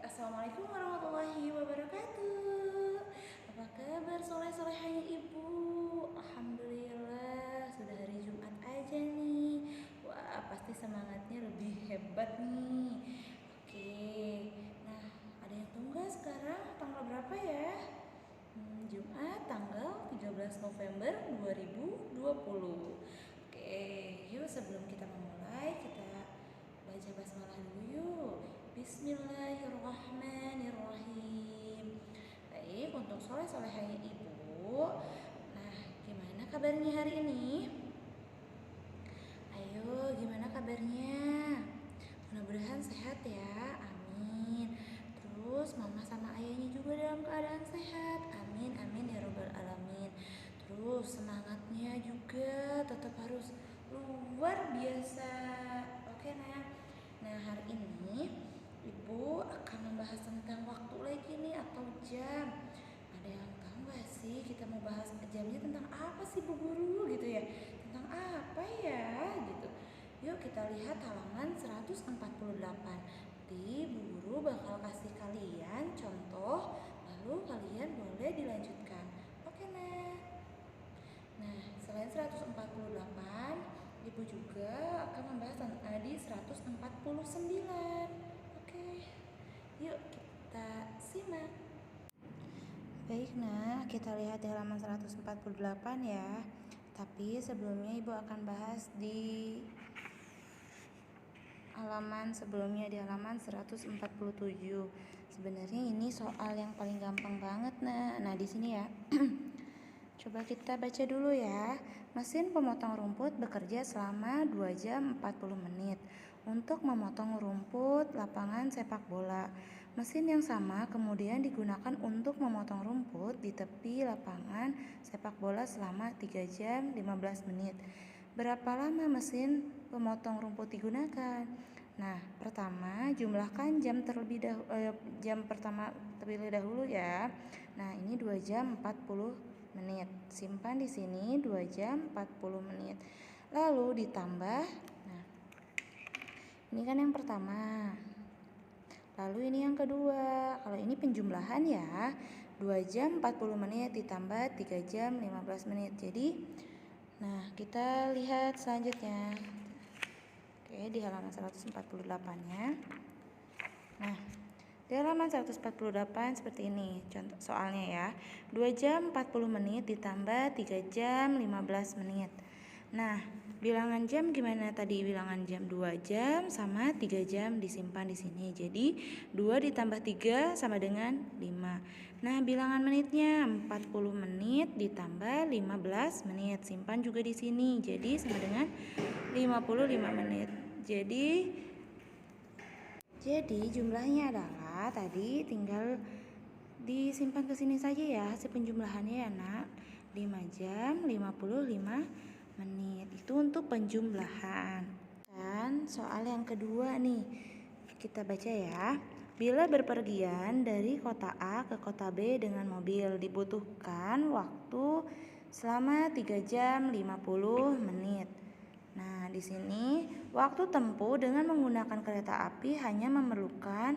Assalamualaikum warahmatullahi wabarakatuh. Apa kabar soleh-solehanya ibu? Alhamdulillah sudah hari Jumat aja nih. Wah, pasti semangatnya lebih hebat nih. Oke, nah ada yang tahu nggak sekarang tanggal berapa ya? Jumat tanggal 13 November 2020. Oke, yuk sebelum kita memulai kita baca basmalah dulu yuk. Bismillahirrahmanirrahim. Baik, untuk soleh-solehnya ibu. Nah, gimana kabarnya hari ini? Ayo, gimana kabarnya? Mudah-mudahan sehat ya, amin. Terus mama sama ayahnya juga dalam keadaan sehat, amin, amin ya robbal alamin. Terus semangatnya juga tetap harus luar biasa. Oke, nah hari ini ibu akan membahas tentang waktu lagi nih atau jam. Ada yang tahu gak sih kita mau bahas jamnya tentang apa sih Bu Guru gitu ya? Tentang apa ya gitu. Yuk kita lihat halaman 148. Nanti Bu Guru bakal kasih kalian contoh, lalu kalian boleh dilanjutkan. Oke, nah selain 148, Ibu juga akan membahas di 149. Oke, yuk kita simak. Baik, nah kita lihat di halaman 148 ya. Tapi sebelumnya Ibu akan bahas di halaman sebelumnya, di halaman 147. Sebenarnya ini soal yang paling gampang banget. Nah di sini ya. Coba kita baca dulu ya. Mesin pemotong rumput bekerja selama 2 jam 40 menit untuk memotong rumput lapangan sepak bola. Mesin yang sama kemudian digunakan untuk memotong rumput di tepi lapangan sepak bola selama 3 jam 15 menit. Berapa lama mesin pemotong rumput digunakan? Nah, pertama jumlahkan jam pertama terlebih dahulu ya. Nah, ini 2 jam 40 menit. Simpan di sini 2 jam 40 menit. Lalu ditambah, nah ini kan yang pertama. Lalu ini yang kedua. Kalau ini penjumlahan ya, 2 jam 40 menit ditambah 3 jam 15 menit. Jadi, nah kita lihat selanjutnya. Oke, di halaman 148-nya. Nah, di halaman 148 seperti ini contoh soalnya ya. 2 jam 40 menit ditambah 3 jam 15 menit. Nah, bilangan jam gimana tadi? Bilangan jam 2 jam sama 3 jam disimpan di sini. Jadi 2 ditambah 3 sama dengan 5. Nah, bilangan menitnya 40 menit ditambah 15 menit. Simpan juga di sini. Jadi sama dengan 55 menit. Jadi jumlahnya adalah tadi tinggal disimpan ke sini saja ya hasil penjumlahannya ya nak. 5 jam 55 menit. Itu untuk penjumlahan. Dan soal yang kedua nih. Kita baca ya. Bila berpergian dari kota A ke kota B dengan mobil dibutuhkan waktu selama 3 jam 50 menit. Nah, di sini waktu tempuh dengan menggunakan kereta api hanya memerlukan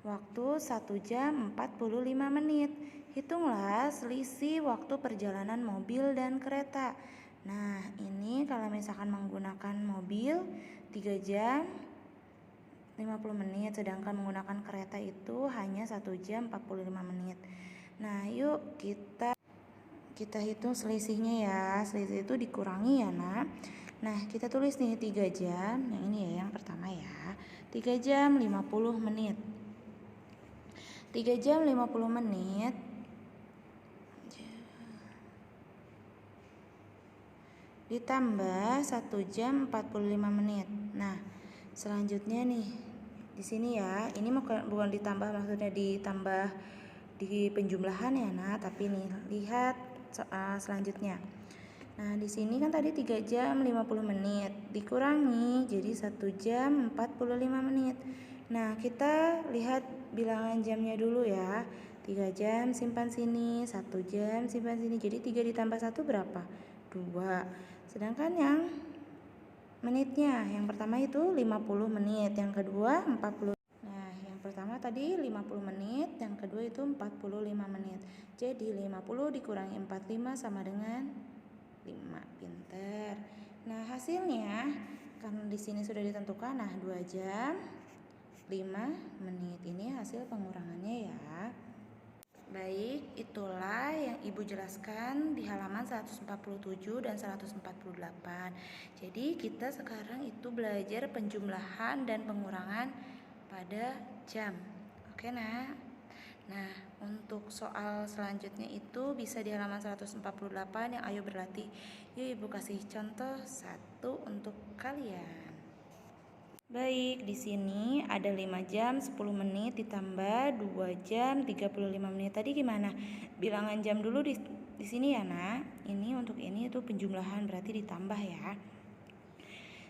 waktu 1 jam 45 menit. Hitunglah selisih waktu perjalanan mobil dan kereta. Nah, ini kalau misalkan menggunakan mobil 3 jam 50 menit, sedangkan menggunakan kereta itu hanya 1 jam 45 menit. Nah, yuk kita hitung selisihnya ya. Selisih itu dikurangi ya, nak. Nah, kita tulis nih 3 jam. Yang ini ya, yang pertama ya. 3 jam 50 menit. 3 jam 50 menit ditambah 1 jam 45 menit. Nah, selanjutnya nih di sini ya. Ini bukan ditambah, maksudnya ditambah di penjumlahan ya, nah, tapi nih lihat selanjutnya. Nah, di sini kan tadi 3 jam 50 menit dikurangi jadi 1 jam 45 menit. Nah, kita lihat bilangan jamnya dulu ya. 3 jam simpan sini, 1 jam simpan sini. Jadi 3 ditambah 1 berapa? 2. Sedangkan yang menitnya, yang pertama itu 50 menit, yang kedua 40. Nah, yang pertama tadi 50 menit, yang kedua itu 45 menit. Jadi 50 dikurangi 45 sama dengan 5. Pinter. Nah, hasilnya karena di sini sudah ditentukan, nah 2 jam 5 menit. Ini hasil pengurangannya ya. Baik, itulah yang Ibu jelaskan di halaman 147 dan 148. Jadi kita sekarang itu belajar penjumlahan dan pengurangan pada jam. Oke, Nak? Nah, untuk soal selanjutnya itu bisa di halaman 148 yang ayo berlatih. Yuk Ibu kasih contoh satu untuk kalian. Baik, di sini ada 5 jam 10 menit ditambah 2 jam 35 menit. Tadi gimana? Bilangan jam dulu di sini ya, Nak. Ini untuk ini itu penjumlahan berarti ditambah ya.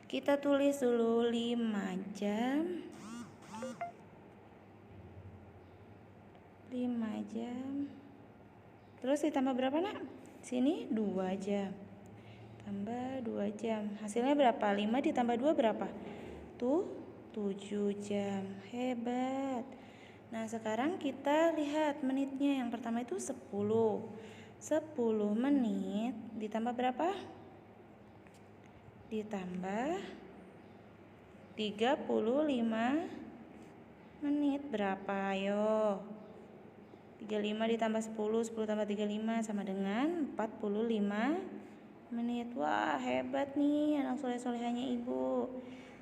Kita tulis dulu 5 jam 5 jam. Terus ditambah berapa, Nak? Sini 2 jam. Tambah 2 jam. Hasilnya berapa? 5 ditambah 2 berapa? Tuh 7 jam. Hebat. Nah, sekarang kita lihat menitnya. Yang pertama itu 10. 10 menit ditambah berapa? Ditambah 35 menit. Berapa? Ayo. 35 ditambah 10, 10 tambah 35 sama dengan 45 menit. Wah, hebat nih anak soleh-solehannya Ibu.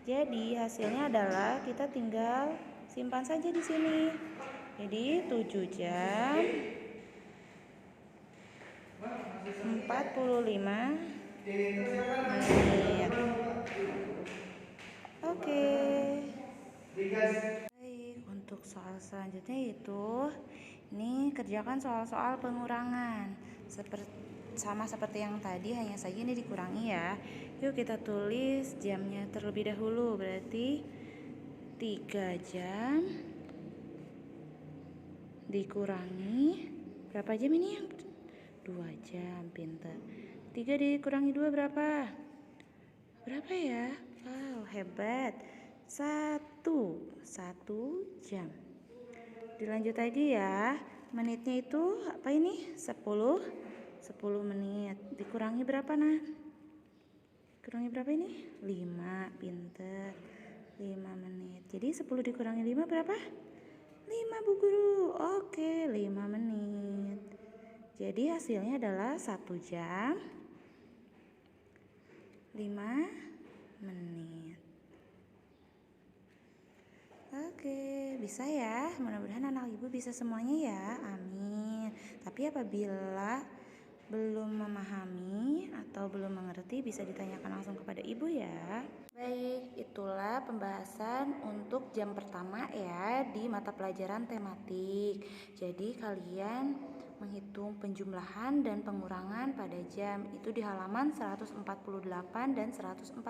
Jadi hasilnya adalah kita tinggal simpan saja di sini. Jadi 7 jam 45 menit. Oke. Baik, untuk soal selanjutnya itu ini kerjakan soal-soal pengurangan. Sama seperti yang tadi, hanya saja ini dikurangi ya. Yuk kita tulis jamnya terlebih dahulu. Berarti 3 jam dikurangi berapa jam ini? 2 jam. Pinter. 3 dikurangi 2 berapa? Berapa ya? Wow, hebat. 1 jam. Dilanjut lagi ya. Menitnya itu apa ini? 10 menit. Dikurangi berapa, Nak? Kurangi berapa ini? 5. Pinter. 5 menit. Jadi 10 dikurangi 5 berapa? 5, Bu Guru. Oke, 5 menit. Jadi hasilnya adalah 1 jam 5 menit. Oke, bisa ya. Mudah-mudahan anak Ibu bisa semuanya ya. Amin. Tapi apabila belum memahami atau belum mengerti, bisa ditanyakan langsung kepada Ibu ya. Baik, itulah pembahasan untuk jam pertama ya di mata pelajaran tematik. Jadi kalian menghitung penjumlahan dan pengurangan pada jam itu di halaman 148 dan 149.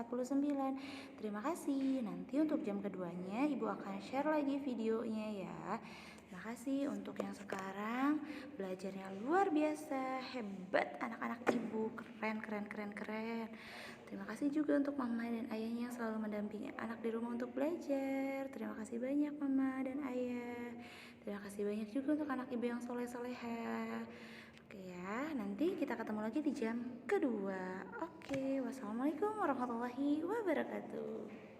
Terima kasih. Nanti untuk jam keduanya Ibu akan share lagi videonya ya. Terima kasih. Untuk yang sekarang belajarnya luar biasa, hebat anak-anak Ibu, keren. Terima kasih juga untuk mama dan ayahnya yang selalu mendampingi anak di rumah untuk belajar. Terima kasih banyak mama dan ayah. Terima kasih banyak juga untuk anak Ibu yang soleh-soleha. Oke ya, nanti kita ketemu lagi di jam kedua. Oke, wassalamualaikum warahmatullahi wabarakatuh.